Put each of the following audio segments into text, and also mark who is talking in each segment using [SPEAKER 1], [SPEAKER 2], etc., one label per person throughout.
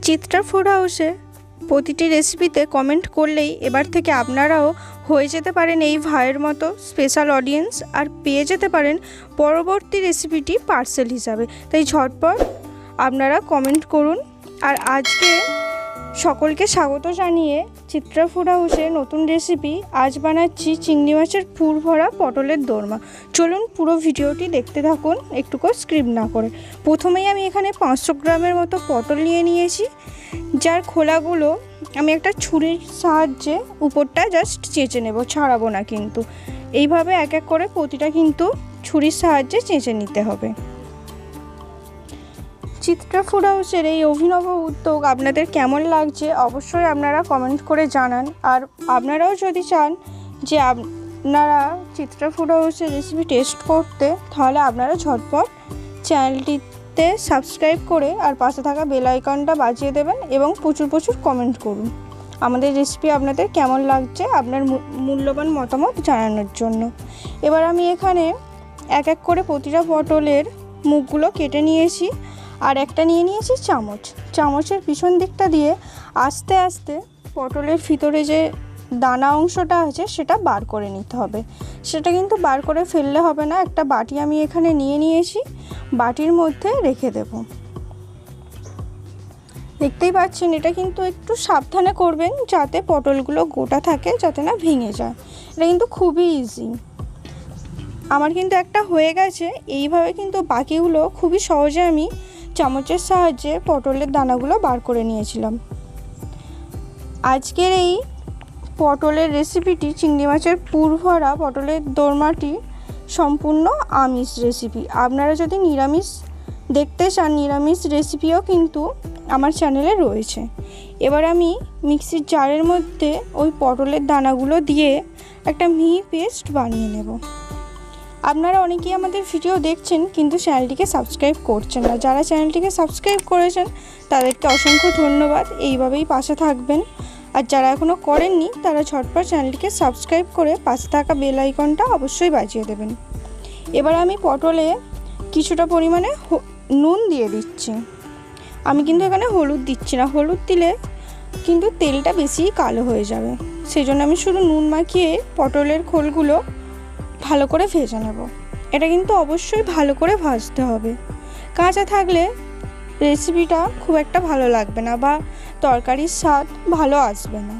[SPEAKER 1] Chitra food হাউসে প্রতিটি রেসিপিতে কমেন্ট করলেই এবার থেকে আপনারাও হয়ে যেতে পারেন এই ভাইয়ের মতো স্পেশাল অডিয়েন্স, আর পেয়ে যেতে পারেন পরবর্তী রেসিপিটি পার্সেল হিসাবে। তাই ঝটপট আপনারা কমেন্ট করুন। আর আজকে সকলকে স্বাগত জানিয়ে চিত্রা ফুড হাউসে নতুন রেসিপি আজ বানাচ্ছি চিংড়ি মাছের পুর ভরা পটলের দোরমা। চলুন পুরো ভিডিওটি দেখতে থাকুন একটুকু স্কিপ না করে। প্রথমেই আমি এখানে 500 গ্রামের মতো পটল নিয়ে নিয়েছি, যার খোলাগুলো আমি একটা ছুরির সাহায্যে উপরটা জাস্ট চেঁচে নেব, ছাড়াবো না কিন্তু। এইভাবে এক এক করে প্রতিটা কিন্তু ছুরির সাহায্যে চেঁচে নিতে হবে। চিত্রা ফুড হাউসের এই অভিনব উদ্যোগ আপনাদের কেমন লাগছে অবশ্যই আপনারা কমেন্ট করে জানান। আর আপনারাও যদি চান যে আপনারা চিত্রা ফুড হাউসের রেসিপি টেস্ট করতে, তাহলে আপনারা ঝটপট চ্যানেলটিতে সাবস্ক্রাইব করে আর পাশে থাকা বেল আইকনটা বাজিয়ে দেবেন এবং প্রচুর প্রচুর কমেন্ট করুন আমাদের রেসিপি আপনাদের কেমন লাগছে আপনার মূল্যবান মতামত জানানোর জন্য। এবার আমি এখানে এক এক করে প্রতিটা পটলের মুখগুলো কেটে নিয়েছি, আর একটা নিয়ে নিয়েছি চামচের পিছন দিকটা দিয়ে আস্তে আস্তে পটলের ভিতরে যে দানা অংশটা আছে সেটা বার করে নিতে হবে। সেটা কিন্তু বার করে ফেললে হবে না। একটা বাটি আমি এখানে নিয়ে নিয়েছি, বাটির মধ্যে রেখে দেব। দেখতেই পাচ্ছেন এটা কিন্তু একটু সাবধানে করবেন যাতে পটলগুলো গোটা থাকে, যাতে না ভেঙে যায়। এটা কিন্তু খুবই ইজি। আমার কিন্তু একটা হয়ে গেছে। এইভাবে কিন্তু বাকিগুলো খুবই সহজে আমি চামচের সাহায্যে পটলের দানাগুলো বার করে নিয়েছিলাম। আজকের এই পটলের রেসিপিটি চিংড়ি মাছের পুর ভরা পটলের দোরমাটি সম্পূর্ণ আমিষ রেসিপি। আপনারা যদি নিরামিষ দেখতে চান, নিরামিষ রেসিপিও কিন্তু আমার চ্যানেলে রয়েছে। এবার আমি মিক্সির জারের মধ্যে ওই পটলের দানাগুলো দিয়ে একটা মিহি পেস্ট বানিয়ে নেব। আপনারা অনেকেই আমাদের ভিডিও দেখছেন কিন্তু চ্যানেলটিকে সাবস্ক্রাইব করছেন না। যারা চ্যানেলটিকে সাবস্ক্রাইব করেছেন তাদেরকে অসংখ্য ধন্যবাদ। এইভাবেই পাশে থাকবেন। আর যারা এখনও করেননি তারা ঝটপট চ্যানেলটিকে সাবস্ক্রাইব করে পাশে থাকা বেল আইকনটা অবশ্যই বাজিয়ে দেবেন। এবার আমি পটলে কিছুটা পরিমাণে নুন দিয়ে দিচ্ছি। আমি কিন্তু এখানে হলুদ দিচ্ছি না, হলুদ দিলে কিন্তু তেলটা বেশি কালো হয়ে যাবে। সেই জন্য আমি শুধু নুন মাখিয়ে পটলের খোলগুলো ভালো করে ভেজে নেব। এটা কিন্তু অবশ্যই ভালো করে ভাজতে হবে। কাঁচা থাকলে রেসিপিটা খুব একটা ভালো লাগবে না বা তরকারির স্বাদ ভালো আসবে না।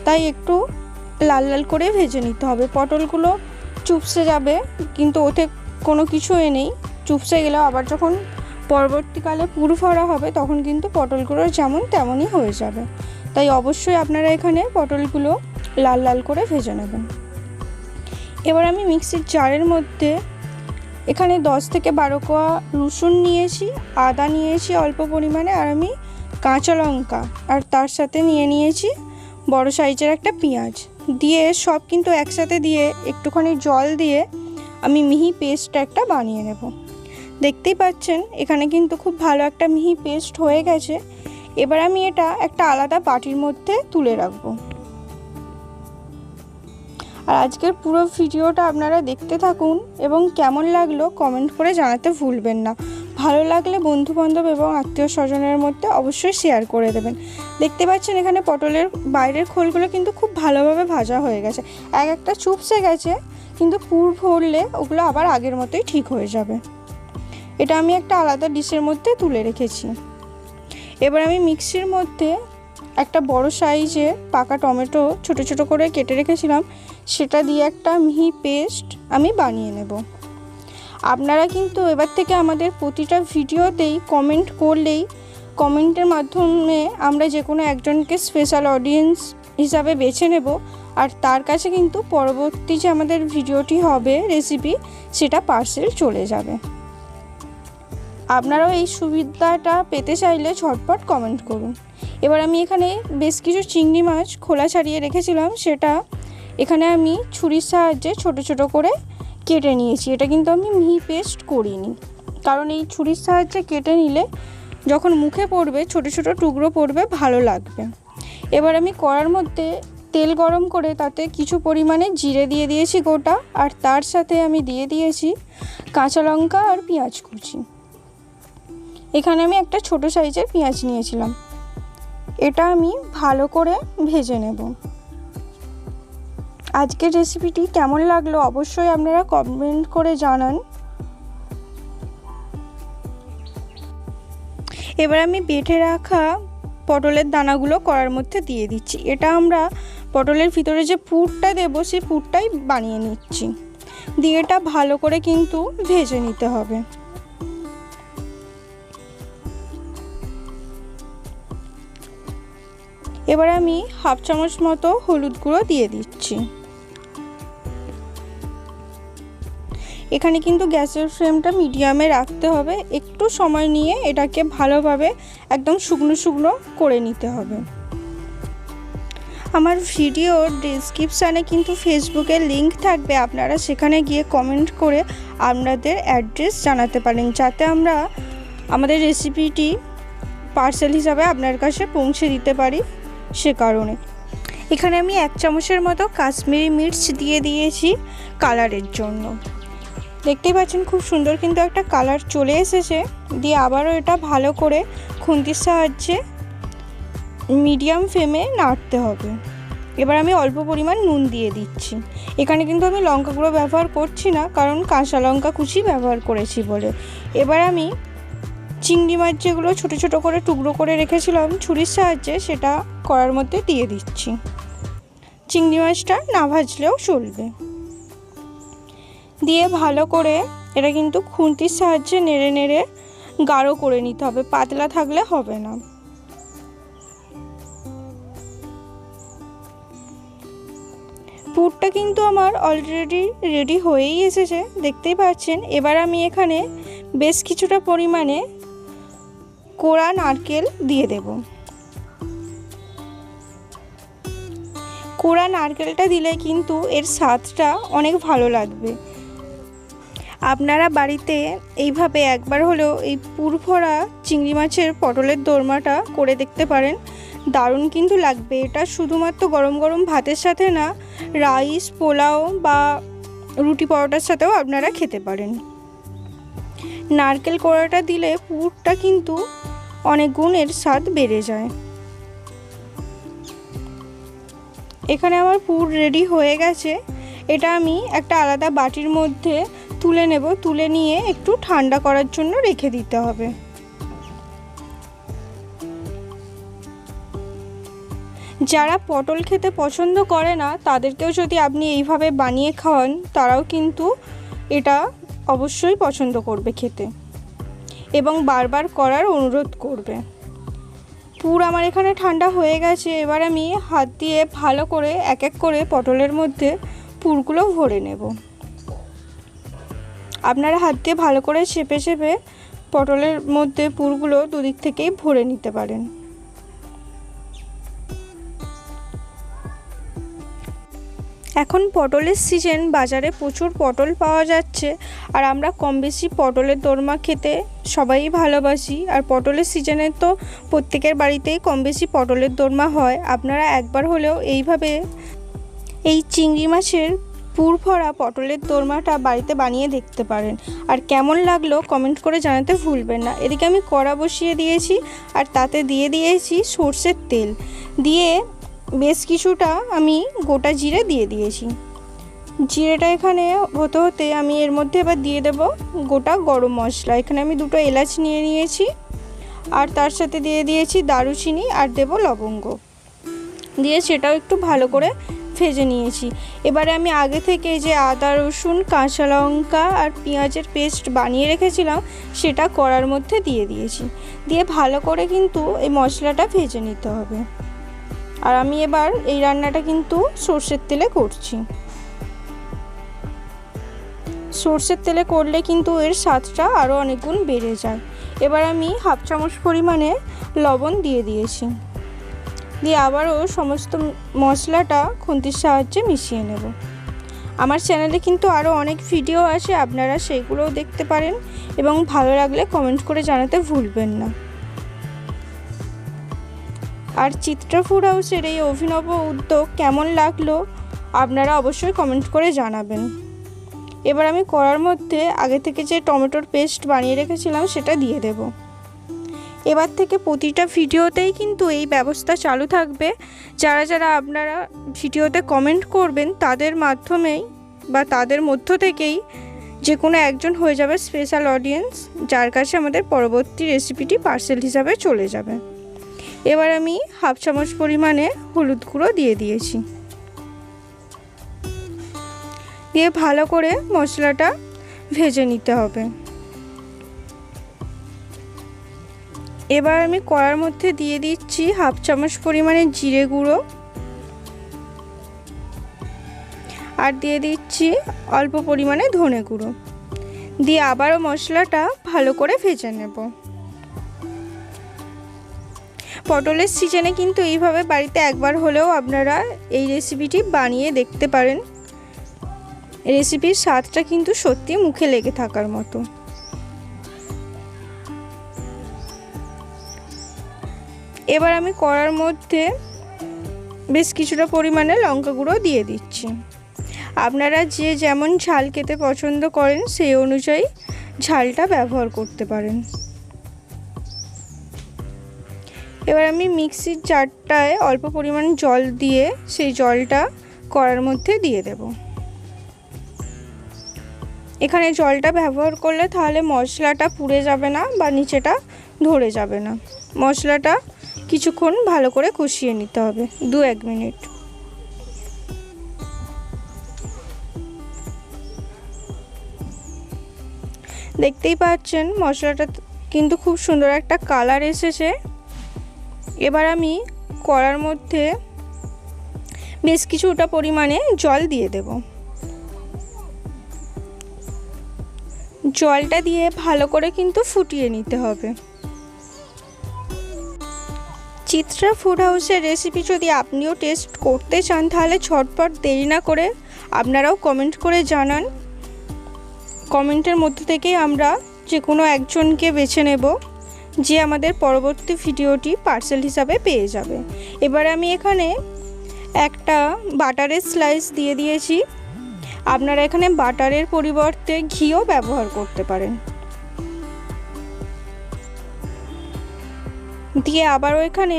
[SPEAKER 1] তাই একটু লাল লাল করে ভেজে নিতে হবে। পটলগুলো চুপসে যাবে কিন্তু ওতে কোনো কিছু নেই। চুপসে গেলেও আবার যখন পরবর্তীকালে পুর ভরা হবে তখন কিন্তু পটলগুলো যেমন তেমনই হয়ে যাবে। তাই অবশ্যই আপনারা এখানে পটলগুলো লাল লাল করে ভেজে নেবেন। এবার আমি মিক্সির জারের মধ্যে এখানে 10 থেকে 12 কোয়া রসুন নিয়েছি, আদা নিয়েছি অল্প পরিমাণে, আর আমি কাঁচা লঙ্কা আর তার সাথে নিয়ে নিয়েছি বড় সাইজের একটা পেঁয়াজ দিয়ে সব কিন্তু একসাথে দিয়ে একটুখানি জল দিয়ে আমি মিহি পেস্ট একটা বানিয়ে নেব। দেখতেই পাচ্ছেন এখানে কিন্তু খুব ভালো একটা মিহি পেস্ট হয়ে গেছে। এবার আমি এটা একটা আলাদা বাটির মধ্যে তুলে রাখবো। আর আজকের পুরো ভিডিওটা আপনারা দেখতে থাকুন এবং কেমন লাগলো কমেন্ট করে জানাতে ভুলবেন না। ভালো লাগলে বন্ধুবান্ধব এবং আত্মীয় স্বজনের মধ্যে অবশ্যই শেয়ার করে দেবেন। দেখতে পাচ্ছেন এখানে পটলের বাইরের খোলগুলো কিন্তু খুব ভালোভাবে ভাজা হয়ে গেছে। এক একটা চুপসে গেছে কিন্তু পুর ভরলে ওগুলো আবার আগের মতোই ঠিক হয়ে যাবে। এটা আমি একটা আলাদা ডিশের মধ্যে তুলে রেখেছি। এবার আমি মিক্সির মধ্যে একটা বড় সাইজের পাকা টমেটো ছোট ছোট করে কেটে রেখেছিলাম, সেটা দিয়ে একটা মিহি পেস্ট আমি বানিয়ে নেব। আপনারা কিন্তু এবার থেকে আমাদের প্রতিটা ভিডিওতেই কমেন্ট করলেই কমেন্টের মাধ্যমে আমরা যে কোনো একজনকে স্পেশাল অডিয়েন্স হিসাবে বেছে নেব, আর তার কাছে কিন্তু পরবর্তী যে আমাদের ভিডিওটি হবে রেসিপি সেটা পার্সেল চলে যাবে। আপনারাও এই সুবিধাটা পেতে চাইলে ঝটপট কমেন্ট করুন। এবার আমি এখানে বেশ কিছু চিংড়ি মাছ খোলা ছাড়িয়ে রেখেছিলাম, সেটা এখানে আমি ছুরির সাহায্যে ছোট ছোট করে কেটে নিয়েছি। এটা কিন্তু আমি মিহি পেস্ট করিনি, কারণ এই ছুরির সাহায্যে কেটে নিলে যখন মুখে পড়বে ছোট ছোট টুকরো পড়বে, ভালো লাগবে। এবার আমি কড়ার মধ্যে তেল গরম করে তাতে কিছু পরিমাণে জিরে দিয়ে দিয়েছি গোটা, আর তার সাথে আমি দিয়ে দিয়েছি কাঁচা লঙ্কা আর পেঁয়াজ কুচি। এখানে আমি একটা ছোট সাইজের পেঁয়াজ নিয়েছিলাম, এটা আমি ভালো করে ভেজে নেব। আজকের রেসিপিটি কেমন লাগলো অবশ্যই আপনারা কমেন্ট করে জানান। এবার আমি বেটে রাখা পটলের দানাগুলো কড়ার মধ্যে দিয়ে দিচ্ছি। এটা আমরা পটলের ভিতরে যে পুরটা দেবো সেই পুরটাই বানিয়ে নিচ্ছি। দিয়ে এটা ভালো করে কিন্তু ভেজে নিতে হবে। এবার আমি হাফ চামচ মতো হলুদ গুঁড়ো দিয়ে দিচ্ছি। এখানে কিন্তু গ্যাসের ফ্লেমটা মিডিয়ামে রাখতে হবে। একটু সময় নিয়ে এটাকে ভালোভাবে একদম শুকনো শুকনো করে নিতে হবে। আমার ভিডিওর ডেসক্রিপশানে কিন্তু ফেসবুকের লিংক থাকবে, আপনারা সেখানে গিয়ে কমেন্ট করে আপনাদের অ্যাড্রেস জানাতে পারেন, যাতে আমরা আমাদের রেসিপিটি পার্সেল হিসাবে আপনার কাছে পৌঁছে দিতে পারি। সে কারণে এখানে আমি 1 চামচের মতো কাশ্মীরি মির্চ দিয়ে দিয়েছি কালারের জন্য। দেখতেই পাচ্ছেন খুব সুন্দর কিন্তু একটা কালার চলে এসেছে। দিয়ে আবারও এটা ভালো করে খুন্তির সাহায্যে মিডিয়াম ফ্লেমে নাড়তে হবে। এবার আমি অল্প পরিমাণ নুন দিয়ে দিচ্ছি। এখানে কিন্তু আমি লঙ্কা গুঁড়ো ব্যবহার করছি না, কারণ কাঁচা লঙ্কা কুচি ব্যবহার করেছি বলে। এবার আমি চিংড়ি মাছ যেগুলো ছোটো ছোটো করে টুকরো করে রেখেছিলাম ছুরির সাহায্যে, সেটা কড়ার মধ্যে দিয়ে দিচ্ছি। চিংড়ি মাছটা না ভাজলেও চলবে। দিয়ে ভালো করে এটা কিন্তু খুন্তির সাহায্যে নেড়ে নেড়ে গাঢ় করে নিতে হবে, পাতলা থাকলে হবে না। পুরটা কিন্তু আমার অলরেডি রেডি হয়েই এসেছে, দেখতেই পাচ্ছেন। এবার আমি এখানে বেশ কিছুটা পরিমাণে কোড়া নারকেল দিয়ে দেব। কোড়া নারকেলটা দিলে কিন্তু এর স্বাদটা অনেক ভালো লাগবে। আপনারা বাড়িতে এইভাবে একবার হলেও এই পুর ভরা চিংড়ি মাছের পটলের দোরমাটা করে দেখতে পারেন, দারুণ কিন্তু লাগবে। এটা শুধুমাত্র গরম গরম ভাতের সাথে না, রাইস, পোলাও বা রুটি পরোটার সাথেও আপনারা খেতে পারেন। নারকেল কোড়াটা দিলে পুরটা কিন্তু অনেক গুণ এর স্বাদ বেড়ে যায়। এখানে আমার পুর রেডি হয়ে গেছে। এটা আমি একটা আলাদা বাটির মধ্যে তুলে নেব। তুলে নিয়ে একটু ঠান্ডা করার জন্য রেখে দিতে হবে। যারা পটল খেতে পছন্দ করে না তাদেরকেও যদি আপনি এইভাবে বানিয়ে খাওয়ান, তারাও কিন্তু এটা অবশ্যই পছন্দ করবে খেতে এবং বারবার করার অনুরোধ করবে। পুর আমার এখানে ঠান্ডা হয়ে গেছে। এবার আমি হাত দিয়ে ভালো করে এক এক করে পটলের মধ্যে পুরগুলো ভরে নেব। আপনারা হাত দিয়ে ভালো করে চেপে চেপে পটলের মধ্যে পুরগুলো দুদিক থেকেই ভরে নিতে পারেন। এখন পটলের সিজন, বাজারে প্রচুর পটল পাওয়া যাচ্ছে। আর আমরা কম বেশি পটলের দোরমা খেতে সবাই ভালোবাসি। আর পটলের সিজনে তো প্রত্যেকের বাড়িতেই কম বেশি পটলের দোরমা হয়। আপনারা একবার হলেও এইভাবে এই চিংড়ি মাছের পুর ভরা পটলের দোরমাটা বাড়িতে বানিয়ে দেখতে পারেন। আর কেমন লাগলো কমেন্ট করে জানাতে ভুলবেন না। এদিকে আমি কড়া বসিয়ে দিয়েছি আর তাতে দিয়ে দিয়েছি সর্ষের তেল। দিয়ে বেশ কিছুটা আমি গোটা জিরে দিয়ে দিয়েছি। জিরেটা এখানে হতে হতে আমি এর মধ্যে এবার দিয়ে দেব গোটা গরম মশলা। এখানে আমি 2টো এলাচ নিয়ে নিয়েছি আর তার সাথে দিয়ে দিয়েছি দারুচিনি আর দেব লবঙ্গ। দিয়ে সেটাও একটু ভালো করে ভেজে নিয়েছি। এবারে আমি আগে থেকে যে আদা, রসুন, কাঁচা লঙ্কা আর পেঁয়াজের পেস্ট বানিয়ে রেখেছিলাম সেটা কড়ার মধ্যে দিয়ে দিয়েছি। দিয়ে ভালো করে কিন্তু এই মশলাটা ভেজে নিতে হবে। আর আমি এবার এই রান্নাটা কিন্তু সর্ষের তেলে করছি। সর্ষের তেলে করলে কিন্তু এর স্বাদটা আরও অনেক গুণ বেড়ে যায়। এবার আমি হাফ চামচ পরিমাণে লবণ দিয়ে দিয়েছি। দিয়ে আবারও সমস্ত মশলাটা খুন্তির সাহায্যে মিশিয়ে নেব। আমার চ্যানেলে কিন্তু আরও অনেক ভিডিও আছে, আপনারা সেইগুলোও দেখতে পারেন এবং ভালো লাগলে কমেন্ট করে জানাতে ভুলবেন না। আর চিত্রা ফুড হাউসের এই অভিনব উদ্যোগ কেমন লাগলো আপনারা অবশ্যই কমেন্ট করে জানাবেন। এবার আমি কড়ার মধ্যে আগে থেকে যে টমেটোর পেস্ট বানিয়ে রেখেছিলাম সেটা দিয়ে দেব। এবার থেকে প্রতিটা ভিডিওতেই কিন্তু এই ব্যবস্থা চালু থাকবে। যারা যারা আপনারা ভিডিওতে কমেন্ট করবেন তাদের মাধ্যমেই বা তাদের মধ্য থেকেই যে কোনো একজন হয়ে যাবে স্পেশাল অডিয়েন্স, যার কাছে আমাদের পরবর্তী রেসিপিটি পার্সেল হিসাবে চলে যাবে। এবার আমি 1/2 চামচ পরিমাণে হলুদ গুঁড়ো দিয়ে দিয়েছি, দিয়ে ভালো করে মশলাটা ভেজে নিতে হবে। এবার আমি কড়ার মধ্যে দিয়ে দিচ্ছি 1/2 চামচ পরিমাণে জিরে গুঁড়ো, আর দিয়ে দিচ্ছি অল্প পরিমাণে ধনে গুঁড়ো, দিয়ে আবারও মশলাটা ভালো করে ভেজে নেব। পটলের সিজনে কিন্তু এইভাবে বাড়িতে একবার হলেও আপনারা এই রেসিপিটি বানিয়ে দেখতে পারেন। রেসিপির স্বাদটা কিন্তু সত্যি মুখে লেগে থাকার মতো। এবার আমি কড়ার মধ্যে বেশ কিছুটা পরিমাণে লঙ্কা গুঁড়ো দিয়ে দিচ্ছি। আপনারা যে যেমন ঝাল খেতে পছন্দ করেন সেই অনুযায়ী ঝালটা ব্যবহার করতে পারেন। এবার আমি মিক্সির জারটায় অল্প পরিমাণ জল দিয়ে সেই জলটা কড়ার মধ্যে দিয়ে দেব। এখানে জলটা ব্যবহার করলে তাহলে মশলাটা পুড়ে যাবে না বা নিচেটা ধরে যাবে না। মশলাটা কিছুক্ষণ ভালো করে কষিয়ে নিতে হবে, 2-1 মিনিট। দেখতেই পাচ্ছেন মশলাটা কিন্তু খুব সুন্দর একটা কালার এসেছে। এবার আমি কড়ার মধ্যে বেশ কিছুটা পরিমাণে জল দিয়ে দেব। জলটা দিয়ে ভালো করে কিন্তু ফুটিয়ে নিতে হবে। চিত্রা ফুড হাউসের রেসিপি যদি আপনিও টেস্ট করতে চান তাহলে ঝটপট দেরি না করে আপনারাও কমেন্ট করে জানান। কমেন্টের মধ্যে থেকেই আমরা যে কোনো একজনকে বেছে নেব যে আমাদের পরবর্তী ভিডিওটি পার্সেল হিসাবে পেয়ে যাবে। এবার আমি এখানে একটা বাটারের স্লাইস দিয়ে দিয়েছি। আপনারা এখানে বাটারের পরিবর্তে ঘিও ব্যবহার করতে পারেন। দিয়ে আবারও এখানে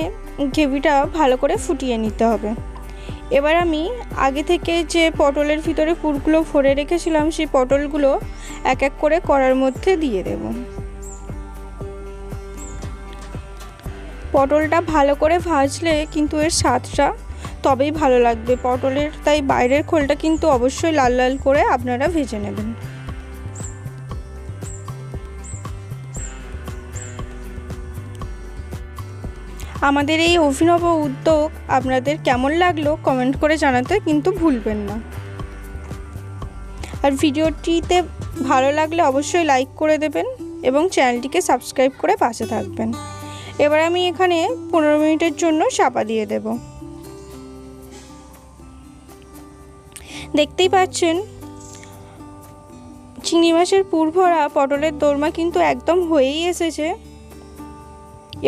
[SPEAKER 1] গ্রেভিটা ভালো করে ফুটিয়ে নিতে হবে। এবার আমি আগে থেকে যে পটলের ভিতরে পুরগুলো ভরে রেখেছিলাম সেই পটলগুলো এক এক করে কড়ার মধ্যে দিয়ে দেব। পটলটা ভালো করে ভাজলে কিন্তু এর স্বাদটা তবেই ভালো লাগবে পটলের, তাই বাইরের খোলটা কিন্তু অবশ্যই লাল লাল করে আপনারা ভেজে নেবেন। আমাদের এই অভিনব উদ্যোগ আপনাদের কেমন লাগলো কমেন্ট করে জানাতে কিন্তু ভুলবেন না। আর ভিডিওটিতে ভালো লাগলে অবশ্যই লাইক করে দেবেন এবং চ্যানেলটিকে সাবস্ক্রাইব করে পাশে থাকবেন। এবার আমি এখানে 15 মিনিটের জন্য চাপা দিয়ে দেব। দেখতেই পাচ্ছেন চিংড়ি মাছের পুর ভরা পটলের দোরমা কিন্তু একদম হয়েই এসেছে।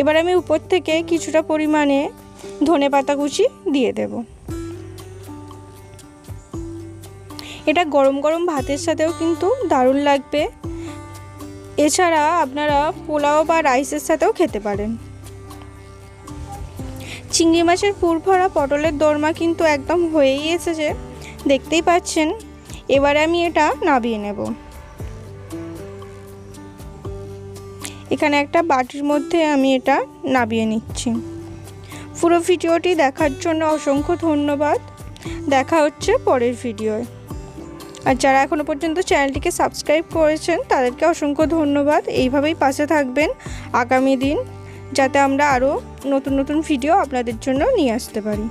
[SPEAKER 1] এবার আমি উপর থেকে কিছুটা পরিমাণে ধনেপাতা কুচি দিয়ে দেব। এটা গরম গরম ভাতের সাথেও কিন্তু দারুণ লাগবে। এছাড়া আপনারা পোলাও বা রাইসের সাথেও খেতে পারেন। চিংড়ি মাছের পুর ভরা পটলের দোরমা কিন্তু একদম হয়েই এসেছে, দেখতেই পাচ্ছেন। এবারে আমি এটা নামিয়ে নেব। এখানে একটা বাটির মধ্যে আমি এটা নামিয়ে নিচ্ছি। পুরো ভিডিওটি দেখার জন্য অসংখ্য ধন্যবাদ। দেখা হচ্ছে পরের ভিডিওয়। আর যারা এখনও পর্যন্ত চ্যানেলটিকে সাবস্ক্রাইব করেছেন তাদেরকে অসংখ্য ধন্যবাদ। এইভাবেই পাশে থাকবেন আগামী দিন, যাতে আমরা আরও নতুন নতুন ভিডিও আপনাদের জন্য নিয়ে আসতে পারি।